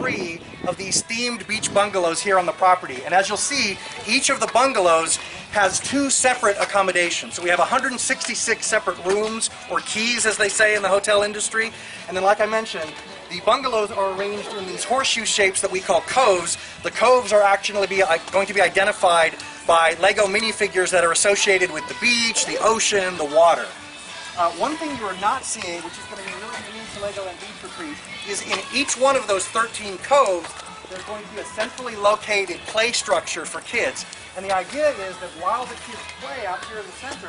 3 of these themed beach bungalows here on the property. And as you'll see, each of the bungalows has 2 separate accommodations. So we have 166 separate rooms, or keys as they say in the hotel industry. And then like I mentioned, the bungalows are arranged in these horseshoe shapes that we call coves. The coves are actually going to be identified by Lego minifigures that are associated with the beach, the ocean, the water. One thing you are not seeing, which is going to be really unique to LEGOLAND Beach Retreat, is in each one of those 13 coves, there's going to be a centrally located play structure for kids. And the idea is that while the kids play out here in the center,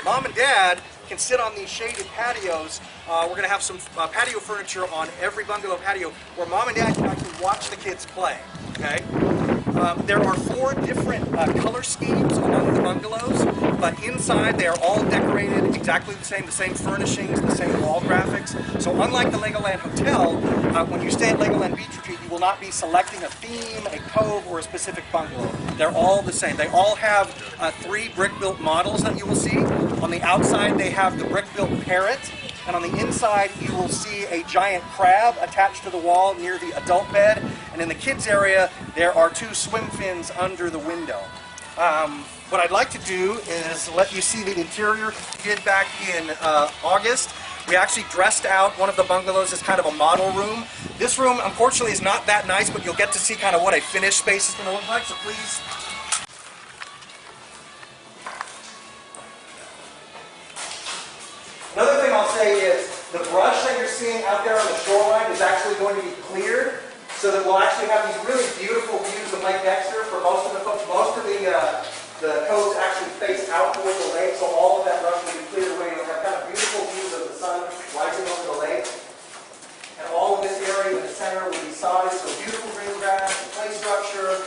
Mom and Dad can sit on these shaded patios. We're going to have some patio furniture on every bungalow patio where Mom and Dad can actually watch the kids play. Okay? There are 4 different color schemes among the bungalows, but inside they are all decorated exactly the same furnishings, the same wall graphics. So unlike the Legoland Hotel, when you stay at Legoland Beach Retreat, you will not be selecting a theme, a cove, or a specific bungalow. They're all the same. They all have 3 brick-built models that you will see. On the outside, they have the brick-built parrot. And on the inside, you will see a giant crab attached to the wall near the adult bed. And in the kids area, there are 2 swim fins under the window. What I'd like to do is let you see the interior. We did back in August. We actually dressed out one of the bungalows as kind of a model room. This room, unfortunately, is not that nice, but you'll get to see kind of what a finished space is going to look like. So please. Another thing I'll say is the brush that you're seeing out there on the shoreline is actually going to be cleared so that we'll actually have these really beautiful views of Lake Dexter for most of the coves actually face out toward the lake, so all of that brush will be cleared away. You'll have kind of beautiful views of the sun rising over the lake. And all of this area in the center will be sodded, so beautiful green grass, play structure.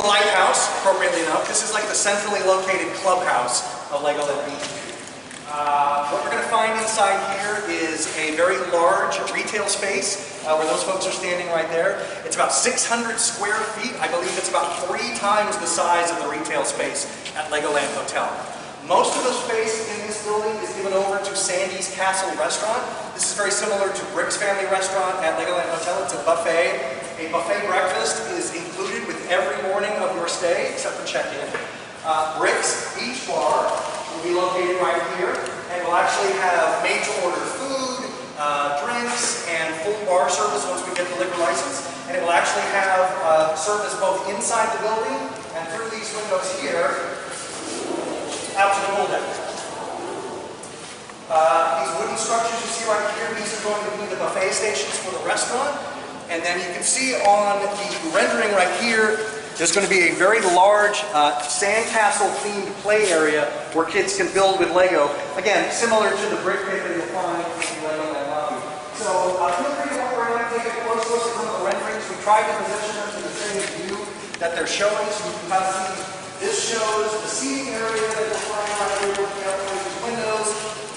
Lighthouse, appropriately enough. This is like the centrally located clubhouse of Legoland Beach. What we're going to find inside here is a very large retail space where those folks are standing right there. It's about 600 square feet. I believe it's about 3 times the size of the retail space at Legoland Hotel. Most of the space in this building is given over to Sandy's Castle Restaurant. This is very similar to Brick's Family Restaurant at Legoland Hotel. It's a buffet. A buffet breakfast is included with every morning of your stay, except for check-in. Brick's Beach Bar will be located right here, and will actually have made-to-order food, drinks, and full bar service once we get the liquor license. And it will actually have service both inside the building and through these windows here out to the pool deck. These wooden structures you see right here, these are going to be the buffet stations for the restaurant. And then you can see on the rendering right here, there's going to be a very large sandcastle themed play area where kids can build with Lego. Again, similar to the brick pit that you'll find in the Legoland lobby. So feel free to walk around and take a close look at some of the renderings. We tried to position them to the same view that they're showing, so you can kind of see. This shows the seating area that you'll find right here looking out through these windows.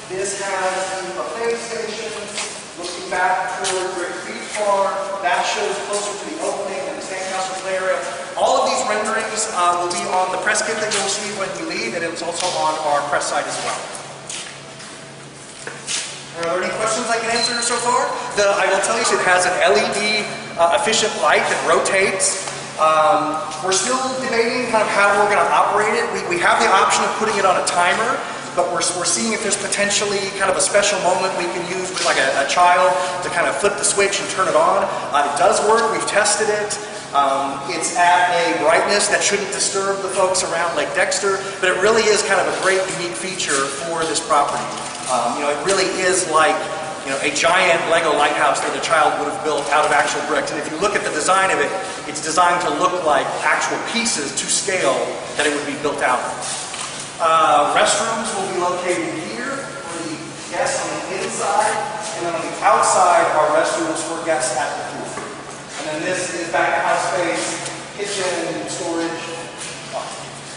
This has the buffet stations looking back toward Brick Beach Bar. That shows closer to the opening and the sandcastle play area. All of these renderings will be on the press kit that you'll see when you leave, and it's also on our press site as well. Are there any questions I can answer so far? I will tell you it has an LED efficient light that rotates. We're still debating kind of how we're going to operate it. We have the option of putting it on a timer, but we're seeing if there's potentially kind of a special moment we can use with like a child to kind of flip the switch and turn it on. It does work. We've tested it. It's at a brightness that shouldn't disturb the folks around Lake Dexter, but it really is kind of a great unique feature for this property. You know, it really is like a giant Lego lighthouse that a child would have built out of actual bricks. And if you look at the design of it, it's designed to look like actual pieces to scale that it would be built out of. Restrooms will be located here for the guests on the inside, and then on the outside are restrooms for guests at the pool. And then this is back of house space, kitchen, storage,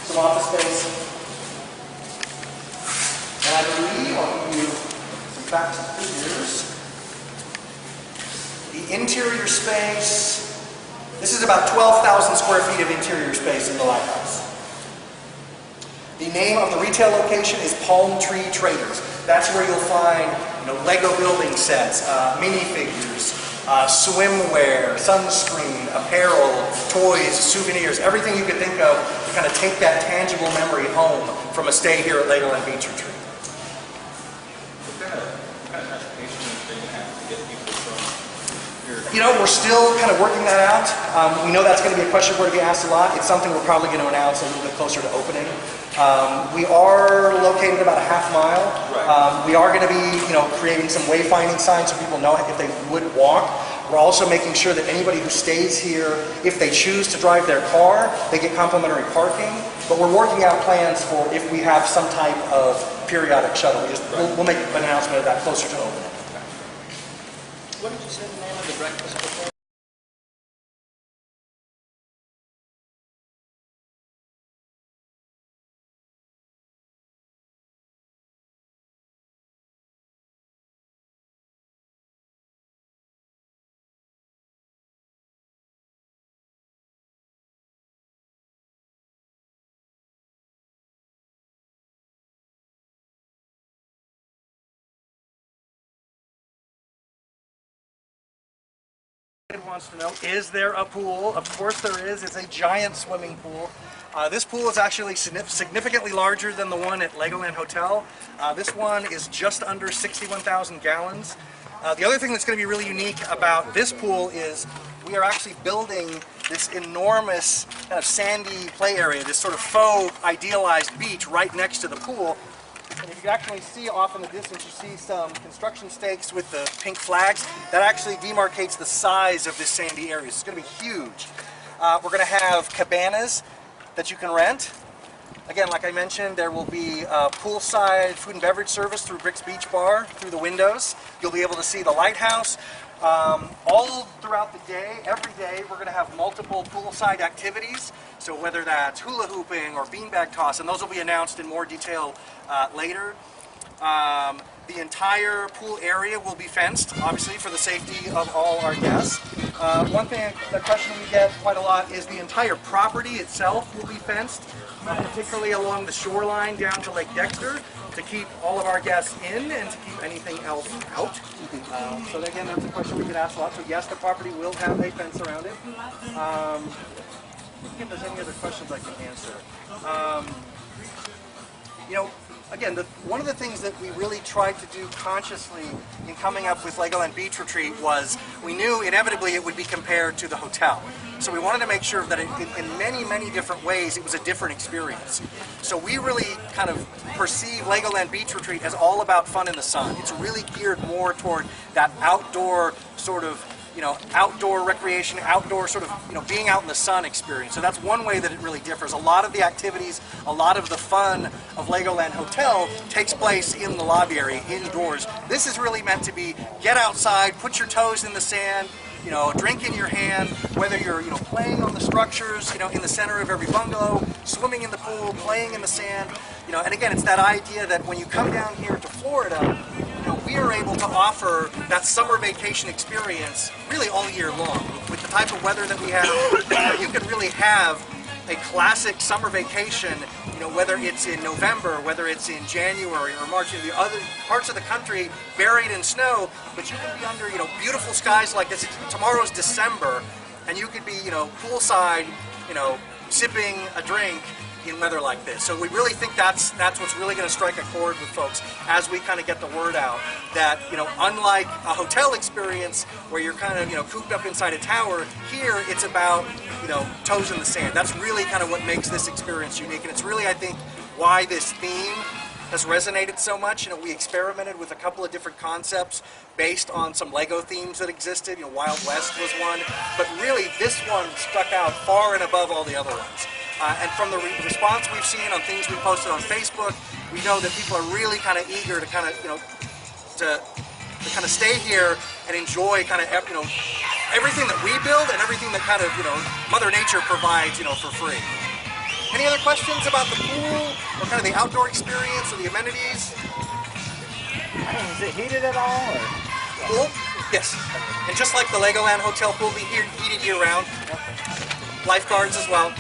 some office space. And I believe I'll give you some facts and figures. The interior space, this is about 12,000 square feet of interior space in the lighthouse. The name of the retail location is Palm Tree Traders. That's where you'll find Lego building sets, minifigures, swimwear, sunscreen, apparel, toys, souvenirs, everything you could think of to kind of take that tangible memory home from a stay here at Legoland Beach Retreat. We're still kind of working that out. We know that's going to be a question we're going to be asked a lot. It's something we're probably going to announce a little bit closer to opening. We are located about a half mile. We are going to be, creating some wayfinding signs so people know if they would walk. We're also making sure that anybody who stays here, if they choose to drive their car, they get complimentary parking. But we're working out plans for if we have some type of periodic shuttle. We'll make an announcement of that closer to opening. What did you say the name of the breakfast before? Wants to know, is there a pool? Of course there is. It's a giant swimming pool. This pool is actually significantly larger than the one at Legoland Hotel. This one is just under 61,000 gallons. The other thing that's going to be really unique about this pool is we are actually building this enormous kind of sandy play area, this sort of faux idealized beach right next to the pool. And if you can actually see off in the distance, you see some construction stakes with the pink flags. That actually demarcates the size of this sandy area. It's going to be huge. We're going to have cabanas that you can rent. Again, like I mentioned, there will be poolside food and beverage service through Brick's Beach Bar through the windows. You'll be able to see the lighthouse. All throughout the day, every day, we're going to have multiple poolside activities. So whether that's hula hooping or beanbag toss, and those will be announced in more detail later. The entire pool area will be fenced, obviously, for the safety of all our guests. One thing, the question we get quite a lot is the entire property itself will be fenced, particularly along the shoreline down to Lake Dexter, to keep all of our guests in and to keep anything else out. So again, that's a question we get asked a lot. So yes, the property will have a fence around it. If there's any other questions I can answer. Again, one of the things that we really tried to do consciously in coming up with Legoland Beach Retreat was we knew inevitably it would be compared to the hotel. So we wanted to make sure that in many, many different ways it was a different experience. So we really kind of perceive Legoland Beach Retreat as all about fun in the sun. It's really geared more toward that outdoor sort of outdoor recreation, outdoor sort of, being out in the sun experience. So that's one way that it really differs. A lot of the activities, a lot of the fun of Legoland Hotel takes place in the lobby area, indoors. This is really meant to be get outside, put your toes in the sand, a drink in your hand, whether you're, playing on the structures, in the center of every bungalow, swimming in the pool, playing in the sand, and again, it's that idea that when you come down here to Florida, we are able to offer that summer vacation experience really all year long. With the type of weather that we have, you can really have a classic summer vacation, whether it's in November, whether it's in January or March, the other parts of the country buried in snow, but you can be under, beautiful skies like this. Tomorrow's December, and you could be, poolside, sipping a drink in weather like this. So we really think that's what's really going to strike a chord with folks as we kind of get the word out that, unlike a hotel experience where you're kind of, cooped up inside a tower, here it's about, toes in the sand. That's really kind of what makes this experience unique, and it's really, I think, why this theme has resonated so much. You know, we experimented with a couple of different concepts based on some Lego themes that existed. You know, Wild West was one, but really this one stuck out far and above all the other ones. And from the response we've seen on things we posted on Facebook, we know that people are really kind of eager to kind of, you know, to kind of stay here and enjoy kind of, you know, everything that we build and everything that kind of, you know, Mother Nature provides, you know, for free. Any other questions about the pool or kind of the outdoor experience or the amenities? Is it heated at all? Or? Pool? Yes. And just like the Legoland Hotel pool, be heated year round. Lifeguards as well.